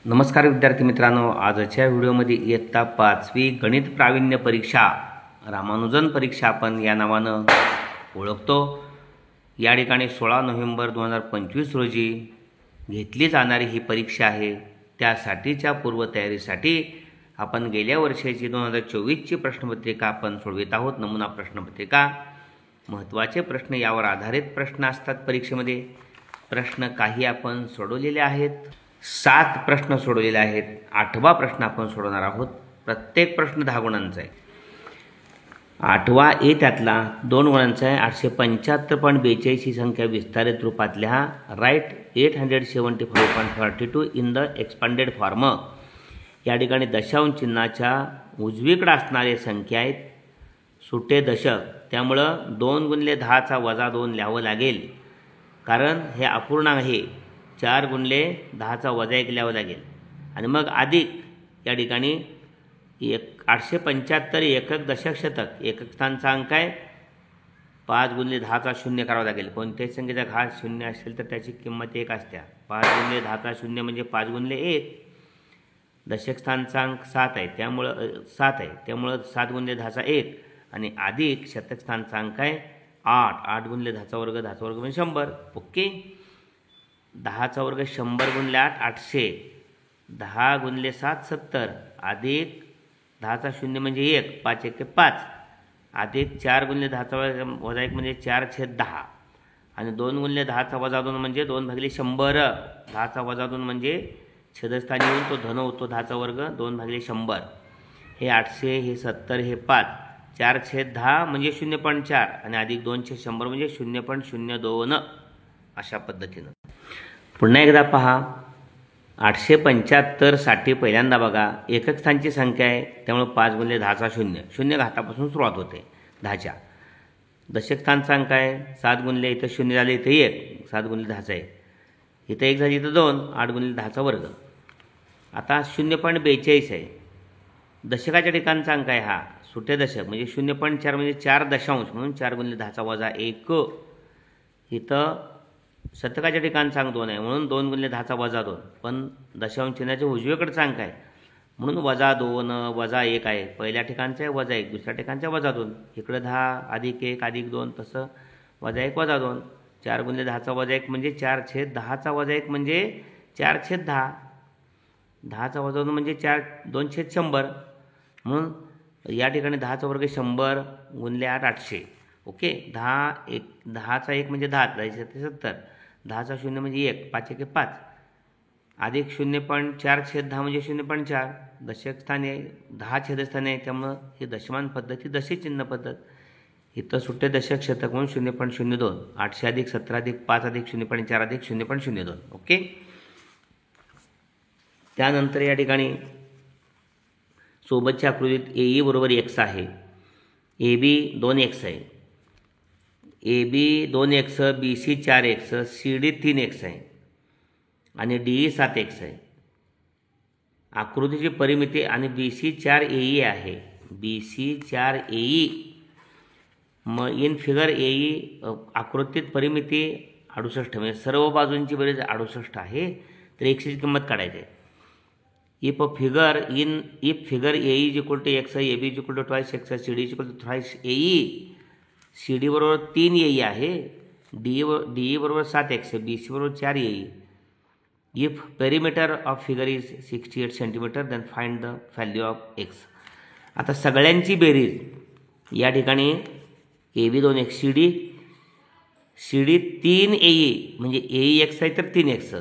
नमस्कार विद्यार्थी मित्रांनो, आजच्या व्हिडिओमध्ये इयत्ता 5वी गणित प्रावीण्य परीक्षा रामानुजन परीक्षा आपण या नावानं ओळखतो. या ठिकाणी 16 नोव्हेंबर 2025 रोजी घेतली जाणारी ही परीक्षा आहे. त्यासाठीच्या पूर्वतयारीसाठी आपण गेल्या वर्षाची 2024ची प्रश्नपत्रिका आपण सोडवित आहोत. नमुना प्रश्नपत्रिका, महत्त्वाचे प्रश्न यावर आधारित प्रश्न असतात परीक्षेमध्ये. प्रश्न काही आपण सोडवलेले आहेत. 7 प्रश्न सोडवलेले आहेत. 8वा प्रश्न आपण सोडवणार आहोत. प्रत्येक प्रश्न 10 गुणांचा आहे. 8वा ए त्यातला 2 गुणांचा आहे. 875.42 ही संख्या विस्तारित रूपात लिहा. Write 875.42 in the expanded form. या ठिकाणी दशांश चिन्हाच्या उजवीकडे असणारे संख्या आहेत, सुटे दशक. त्यामुळं 2 गुणिले 10चा वजा 2 लिहावं लागेल, कारण हे अपूर्णांक आहे. 4 गुणिले 10चा वजा 1 लिहावं लागेल आणि मग अधिक या ठिकाणी 875 एकक दशक शतक. एकक स्थानचा अंक आहे. 5 गुणिले 10चा शून्य करावा लागेल. कोणत्याही संख्येचा घात शून्य असेल तर त्याची किंमत 1 असते. 5 गुणिले 10चा शून्य म्हणजे 5 गुणिले 1. दशक स्थानचा अंक 7 आहे, त्यामुळं 7 गुणिले 10चा 1 आणि अधिक शतक स्थानचा अंक आहे 8. 8 गुणिले 10चा वर्ग, 10चा वर्ग म्हणजे 100. ओके. 10चा वर्ग 100 गुणिले 8 800. 10 गुणिले 7 70 अधिक 10चा शून्य म्हणजे 1. 5 1 5 अधिक 4 गुणिले 10चा वजा 1 म्हणजे 4/10 आणि 2 गुणिले 10चा वजा 2 म्हणजे 2/100. 10चा वजा 2 म्हणजे छेदस्थानी येऊन तो धन होतो. 10चा वर्ग 2/100. हे 800, हे 70, हे 5. 4/10 म्हणजे 0.4 आणि अधिक 2/100 म्हणजे 0.02. अशा पद्धतीनं पुन्हा एकदा पहा. 875 साठी पहिल्यांदा बघा, एकक स्थानची संख्या आहे, त्यामुळे 5 गुणिले 10चा शून्य. शून्य घातापासून सुरुवात होते 10च्या. दशक स्थानचा अंक आहे 7 गुणिले, इथं शून्य झाले, इथं 1. 7 गुणिले 10चा 1, इथं 1 झाली, इथं 2. 8 गुणिले 10चा वर्ग. आता 0.42 आहे. दशकाच्या ठिकाणचा अंक आहे हा, सुटे दशक म्हणजे 0.4 म्हणजे 4 दशांश म्हणून 4 गुणिले 10चा वजा 1. इथं शतकाच्या ठिकाणचा अंक 2 आहे म्हणून 2 गुणिले 10चा वजा 2. पण दशांश चिन्हाच्या उजवीकडचा अंक आहे म्हणून वजा 2 वजा 1 आहे. पहिल्या ठिकाणचा आहे वजा 1, दुसऱ्या ठिकाणचा वजा 2. इकडं 10 अधिक 1 अधिक 2, तसं वजा 1 वजा 2. 4 गुणिले 10चा वजा 1 म्हणजे 4/10चा वजा 1 म्हणजे 4/10. 10चा वजा 2 म्हणजे 2/100 म्हणून या ठिकाणी 10चा वर्ग 100 गुणिले 8 800. ओके. 10चा 1 म्हणजे 10, 10 10चा शून्य म्हणजे 1. 5 1 5 अधिक 0.4/10 म्हणजे 0.4. दशक स्थानी आहे, 10 छेदस्थानी आहे, त्यामुळं ही दशमान पद्धती दशक चिन्ह पद्धत. इथं सुट्टे दशक शतक म्हणून 0.02. 800 अधिक 17 अधिक 5 अधिक 0.4 अधिक 0.02. ओके. त्यानंतर या ठिकाणी सोबतच्या आकृतीत AE बरोबर x आहे, AB 2x आहे, AB 2x, BC 4x, CD 3x आहे आणि DE 7x आहे. आकृतीची परिमिती आणि BC 4 AE आहे. BC 4 AE. मग इन फिगर AE आकृतीत परिमिती 68 म्हणजे सर्व बाजूंची बेरीज 68 आहे, तर एक्सची किंमत काढायची आहे. If figure AE is equal to x, AB is equal to twice x, CD is equal to thrice AE. CD बरोबर 3 AE आहे, DE बरोबर 7x, BC बरोबर 4 AE. If perimeter of figure is 68 centimetre, then find the value of x. आता सगळ्यांची बेरीज या ठिकाणी AB 2x, CD 3 AE म्हणजे AE x आहे तर 3x.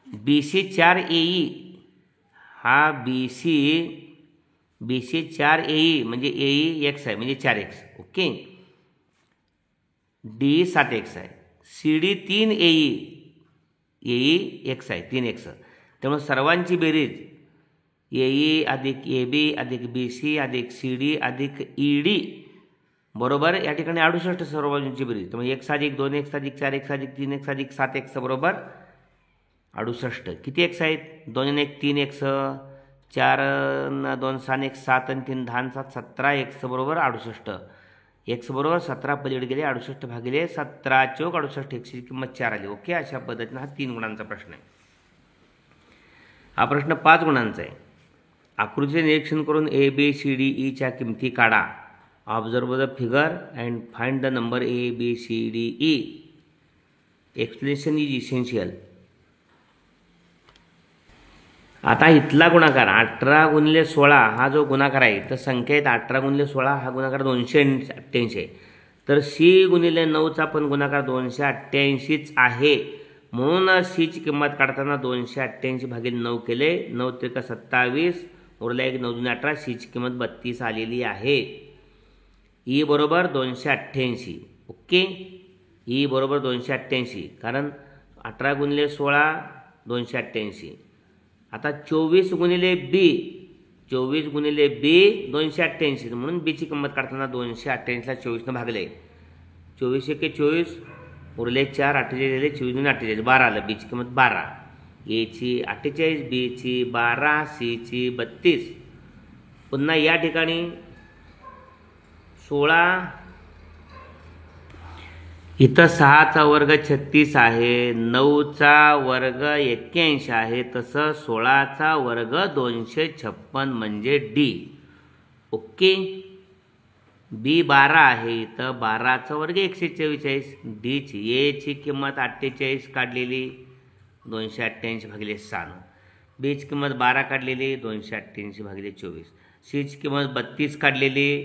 BC 4 AE हा BC 4 AE म्हणजे AE x आहे म्हणजे 4x. ओके. DE 7x आहे. CD 3 AE x आहे 3x. त्यामुळे सर्वांची बेरीज AE अधिक AB अधिक BC अधिक CD अधिक ED बरोबर या ठिकाणी 68 सर्व बाजूंची बेरीज. त्यामुळे x अधिक 2x अधिक 4x अधिक 3x अधिक 7x बरोबर 68. किती x आहेत? 2 1 3x, 4 2 6x, 7 3 10 7 17x बरोबर 68. x बरोबर 17 पलीकडे गेले, 68 भागिले 17 चौक 68, xची किंमत 4 आली. ओके. अशा पद्धतीनं हा 3 गुणांचा प्रश्न आहे. हा प्रश्न 5 गुणांचा आहे. आकृतीचे निरीक्षण करून ए बी सी डी ईच्या किमती काढा. Observe the figure and find the number A B C D E. Explanation is essential. आता इथला गुणाकार 18 गुणिले 16 हा जो गुणाकार आहे तर संख्येत 18 गुणिले 16 हा गुणाकार 288 आहे. तर सी गुणिले 9चा पण गुणाकार 288च आहे. म्हणून सीची किंमत काढताना 288 भागिले 9 केले. 9 त्रिक 27 उरला एक 9 दुणे 18. सीची किंमत 32 आलेली आहे. ई बरोबर 288. ओके. ई बरोबर 288 कारण 18 गुणिले 16 288. आता 24 गुणिले बी 288 म्हणून बीची किंमत काढताना 288ला 24ने भागले. 24 एके 24 उरले 4 48 दिले 24 दुणे 48 12 आलं. बीची किंमत 12. एची 48 बीची 12 सीची 32. पुन्हा या ठिकाणी 16 इथं 6चा वर्ग 36 आहे. 9चा वर्ग 81 आहे. तसं 16चा वर्ग 256 म्हणजे डी. ओके. बी 12 आहे. इथं 12चा वर्ग 144. डीची एची किंमत 48 काढलेली 288 भागिले 6. बीची किंमत 12 काढलेली 288 भागिले 24. सीची किंमत 32 काढलेली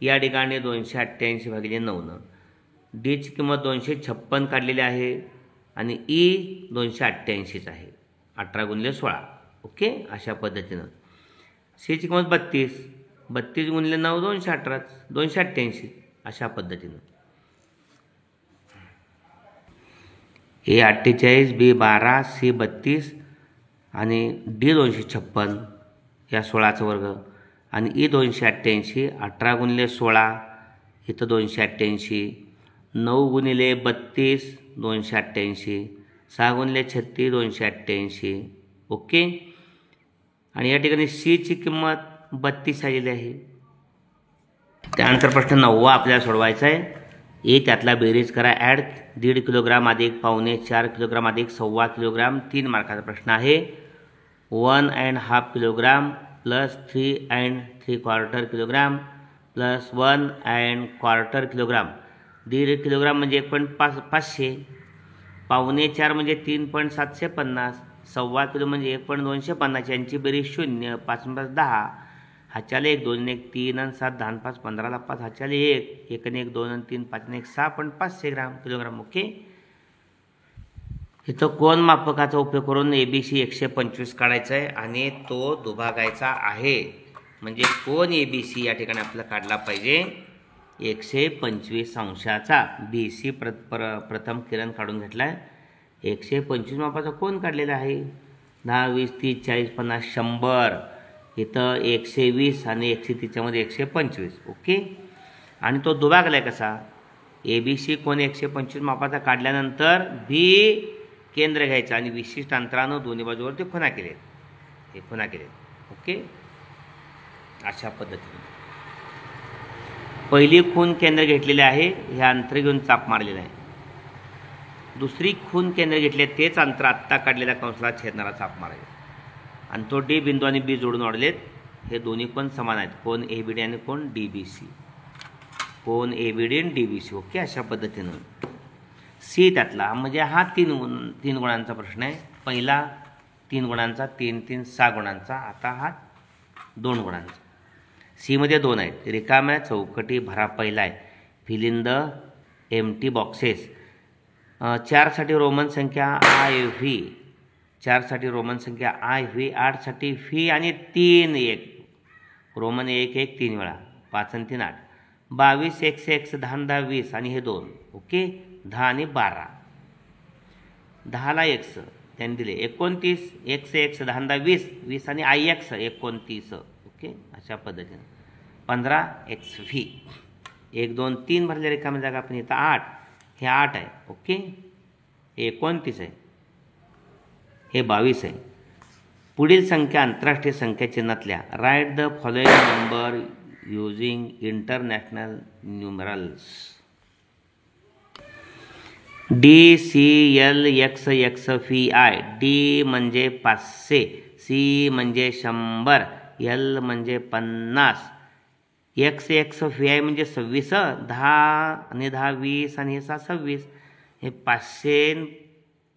या ठिकाणी 288 भागिले 9. डीची किंमत 256 काढलेली आहे आणि ई 288च आहे. 18 गुणिले 16. ओके. अशा पद्धतीनं सीची किंमत 32 गुणिले 9 218 288 अशा पद्धतीनं. ए 48 बी 12 सी 32 आणि डी 256 या 16चा वर्ग आणि ई 288. 18 गुणिले 16 इथं 288. 9 गुणिले 32 288. 6 गुणिले 36 288. ओके. आणि या ठिकाणी सीची किंमत 32 आलेली आहे. त्यानंतर प्रश्न 9 आपल्याला सोडवायचा आहे. ए त्यातला बेरीज करा. ॲड 1.5 किलोग्राम अधिक पावणे 4 किलोग्राम अधिक 1.25 किलोग्राम. 3 मार्काचा प्रश्न आहे. 1.5 kilogram plus 3.75 kilogram plus 1.25 kilogram. 1.5 kilogram म्हणजे 1.500. पावणे 4 म्हणजे 3.750. 1.25 किलो म्हणजे 1.250. यांची बेरीज 0. 5 5 10. हाच्याला 1 2 1 3 आणि 7 10 5 15 5. हाच्याला 1 1 1 2 आणि 3 5 1 6 पण 500 किलोग्राम. ओके. इथं कोन मापकाचा उपयोग करून ABC 125 काढायचा आहे आणि तो दुभागायचा आहे. म्हणजे कोन ABC या ठिकाणी आपल्याला काढला पाहिजे 125 अंशाचा. BC प्रथम किरण काढून घेतला आहे. 125 मापाचा कोन काढलेला आहे. 10 20 30 40 50 100. इथं 120 आणि 130मध्ये 125. ओके. आणि तो दुभागला आहे कसा. ABC कोन 125 मापाचा काढल्यानंतर बी केंद्र घ्यायचं आणि विशिष्ट अंतरानं दोन्ही बाजूवरती खुणा केलेत. हे खुणा केलेत. ओके. अशा पद्धतीने पहिली खून केंद्र घेतलेले आहे. हे अंतर घेऊन चाप मारलेला आहे. दुसरी खून केंद्र घेतले तेच अंतर आत्ता काढलेल्या कंसाला छेदणारा चाप मारायचा आणि तो डी बिंदू आणि बी जोडून वाढलेत. हे दोन्ही पण समान आहेत. कोन ABD आणि कोन DBC. कोन ABD आणि DBC. ओके. अशा पद्धतीनं सी त्यातला म्हणजे हा 3 गुणांचा प्रश्न आहे. पहिला 3 गुणांचा 3 3 6 गुणांचा. आता हा 2 गुणांचा. सीमध्ये 2 आहेत. रिकाम्या चौकटी भरा. पहिला आहे fill in the empty boxes. 4 साठी रोमन संख्या IV. 4 साठी रोमन संख्या IV. 8 साठी फी आणि 3 1 रोमन 1 1 3 वेळा. 5 आणि 3 8. 22 x x 10 10 20 आणि हे 2. ओके. 10 आणि 12. 10ला x त्यांनी दिले 29 x x 10 10 20 20 आणि IX 29. ओके. अशा पद्धतीने 15 XV. 1 2 3 भरले रिकामी जागा आपण इथं 8. हे 8 आहे. ओके. हे 29 आहे. हे 22 आहे. पुढील संख्या आंतरराष्ट्रीय संख्या चिन्हातल्या. Write the following number using international numerals. DCLXXFI. D म्हणजे 500, सी म्हणजे 100, एल म्हणजे 50, XXFI म्हणजे 26, 10 आणि 10 20 आणि हे 26. हे 500,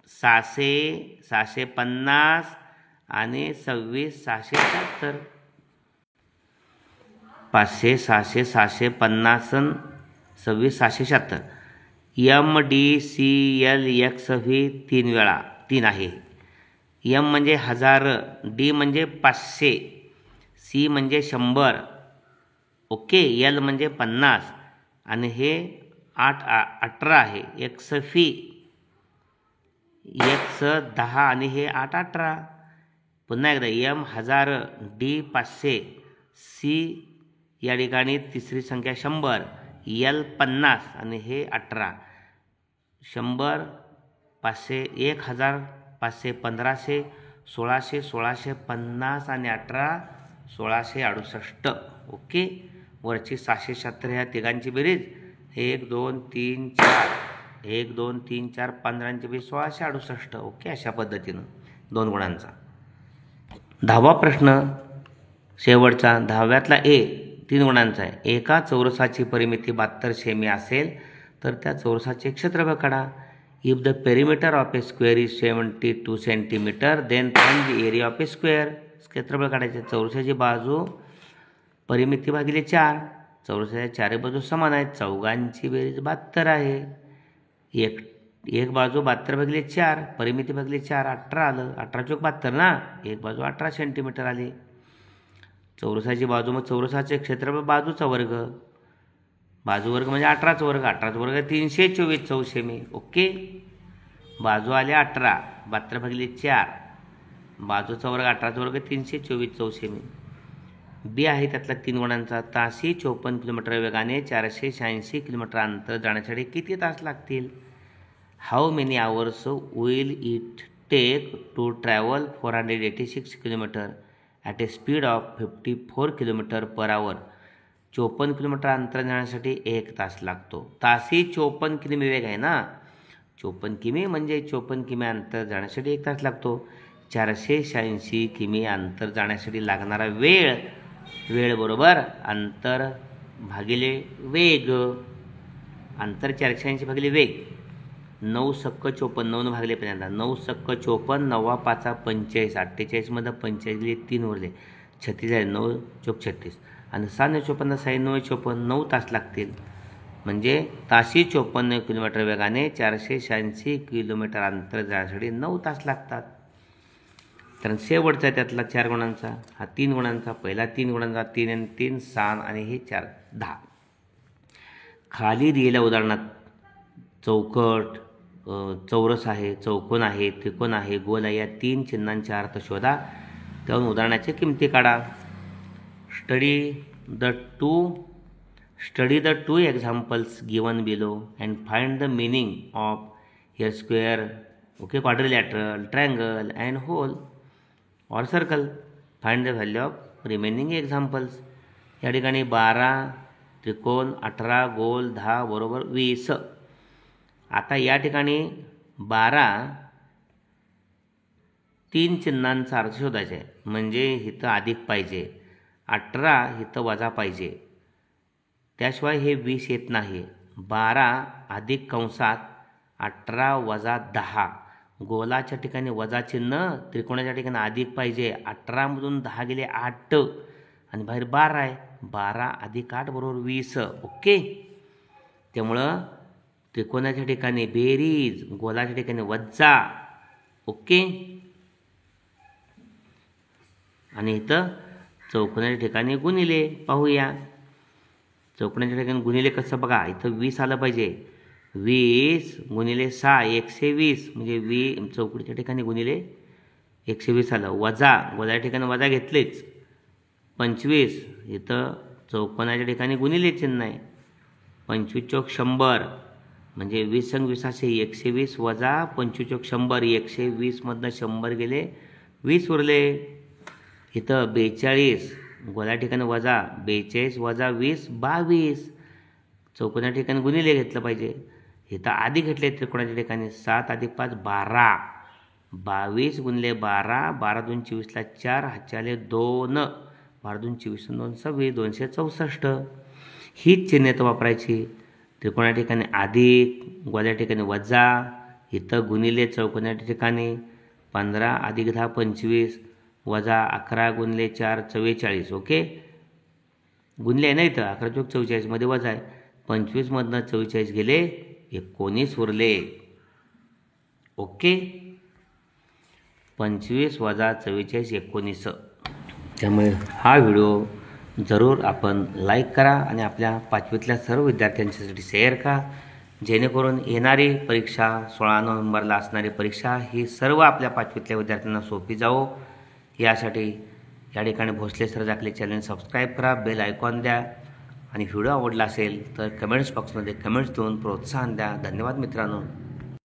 600, 650 आणि 26 670. 500, 600, 650 आणि 26 670. MDCLXFI 3 वेळा 3 आहे. M म्हणजे 1000, D म्हणजे 500, C म्हणजे 100, ओके, L म्हणजे 50 आणि हे 18 आहे. XFI X 10 आणि हे 8 18. पुन्हा एकदा M 1000, D 500, C या ठिकाणी तिसरी संख्या 100, L 50 आणि हे 18. 100, 500, 1000, 500, 1500, 1600, 1650 आणि 18, 1668. ओके, वरची 670 ह्या तिघांची बेरीज 1 2 3 4, 1 2 3 4 15ची बेरीज 1668. ओके, अशा पद्धतीनं 2 गुणांचा. 10वा प्रश्न शेवटचा, 10व्यातला ए 3 गुणांचा आहे. एका चौरसाची परिमिती 72 सेमी असेल तर त्या चौरसाचे क्षेत्रफळ काढा. If the perimeter of a square is 72 centimetre then find the area of a square. क्षेत्रफळ काढायचे. चौरसाची बाजू परिमिती भागिले 4. चौरसाच्या चारही बाजू समान आहेत. चौघांची बेरीज 72 आहे. एक बाजू 72 भागिले 4, परिमिती भागिले 4, 18 आलं. 18 चौक 72 ना. एक बाजू 18 सेंटीमीटर आली. चौरसाची बाजू, मग चौरसाचे क्षेत्रफळ बाजूचा वर्ग. बाजू वर्ग म्हणजे 18चा वर्ग. 18चा वर्ग 324 चौसेमी. ओके, बाजू आले 18, 72 भागिले 4, बाजूचा वर्ग 18चा वर्ग 324 चौसेमी. बी आहे त्यातला 3 गुणांचा. ताशी 54 किलोमीटर वेगाने 486 किलोमीटर अंतर जाण्यासाठी किती तास लागतील? How many hours will it take to travel 486 kilometre at a speed of 54 kilometre per hour. 54 kilometre अंतर जाण्यासाठी 1 तास लागतो. ताशी 54 किमी वेग आहे ना. 54 किमी म्हणजे 54 किमी अंतर जाण्यासाठी 1 तास लागतो. 486 किमी अंतर जाण्यासाठी लागणारा वेळ बरोबर अंतर भागिले वेग. अंतर 480 भागिले वेग. 9 सक्क 54, 9 भागले पहिल्यांदा. 9 सक्क 54, 9 5 45, 48 45 गेले 3 उरले 36 झाले. 9 चौक 36 आणि 6 9 54, 6 9 54, 9 तास लागतील. म्हणजे ताशी 54 किलोमीटर वेगाने 486 किलोमीटर अंतर जाण्यासाठी 9 तास लागतात. कारण शेवटचा त्यातला 4 गुणांचा, हा 3 गुणांचा. पहिला 3 गुणांचा 3 आणि 3 6 आणि हे 4 10. खाली दिलेल्या उदाहरणात चौकट, चौरस आहे, चौकोन आहे, त्रिकोण आहे, गोल आहे या 3 चिन्हांचे अर्थ शोधा. त्यावरून उदाहरणाच्या किमती काढा. Study the two examples given below and find the meaning of a square, okay, quadrilateral, triangle and hole or circle. Find the value of remaining examples. या ठिकाणी 12 त्रिकोण, 18 गोल, 10 बरोबर 20. आता या ठिकाणी 12 3 चिन्हांचा अर्थ शोधायचा आहे. म्हणजे इथं अधिक पाहिजे, 18 इथं वजा पाहिजे, त्याशिवाय हे 20 येत नाही. 12 अधिक कंसात 18 वजा 10. गोलाच्या ठिकाणी वजा चिन्ह, त्रिकोणाच्या ठिकाणी अधिक पाहिजे. 18मधून 10 गेले 8 आणि बाहेर 12 आहे. 12 अधिक 8 बरोबर 20. ओके, त्यामुळं त्रिकोणाच्या ठिकाणी बेरीज, गोलाच्या ठिकाणी वजा. ओके, आणि इथं चौकोनाच्या ठिकाणी गुणिले. पाहूया चौकोनाच्या ठिकाणी गुणिले कसं बघा. इथं 20 आलं पाहिजे. 20 गुणिले 6 120 म्हणजे चौकटीच्या ठिकाणी गुणिले 120 आलं. वजा, गोलाच्या ठिकाणी वजा घेतलेच. 25 इथं चौकोनाच्या ठिकाणी गुणिले चिन्ह आहे. 25 चौक 100 म्हणजे 20 संग 20 असे 120 वजा 25 चौक 100. 120मधनं 100 गेले 20 उरले. इथं 42 गोलाच्या ठिकाणी वजा 42 वजा 20 22. चौकोनाच्या ठिकाणी गुणिले घेतलं पाहिजे. इथं आधी घेतले त्रिकोणाच्या ठिकाणी 7 अधिक 5 12, 22 गुणले 12, 12 2 24ला 4, हातचे आले 2, 12 2 24 2 26, 264. हीच चिन्हे तर वापरायची. त्रिकोणा ठिकाणी अधिक, गोल्या ठिकाणी वजा, इथं गुणिले चौकोनाच्या ठिकाणी 15 अधिक 10 25, वजा 11 गुणले 4 44. ओके, गुणले आहे ना इथं, 11 चौक 44 मध्ये वजा आहे. 25 मधनं 44 गेले, 19 उरले. ओके, 25 वजा 44 19. त्यामुळे हा व्हिडिओ जरूर आपण लाईक करा आणि आपल्या 5वीतल्या सर्व विद्यार्थ्यांच्यासाठी शेअर करा, जेणेकरून येणारी परीक्षा 16 नोव्हेंबरला असणारी परीक्षा ही सर्व आपल्या 5वीतल्या विद्यार्थ्यांना सोपी जावो. यासाठी या ठिकाणी भोसले सर आपले चॅनल सबस्क्राईब करा, बेल आयकॉन द्या आणि व्हिडिओ आवडला असेल तर कमेंट्स बॉक्समध्ये कमेंट्स देऊन प्रोत्साहन द्या. धन्यवाद मित्रांनो.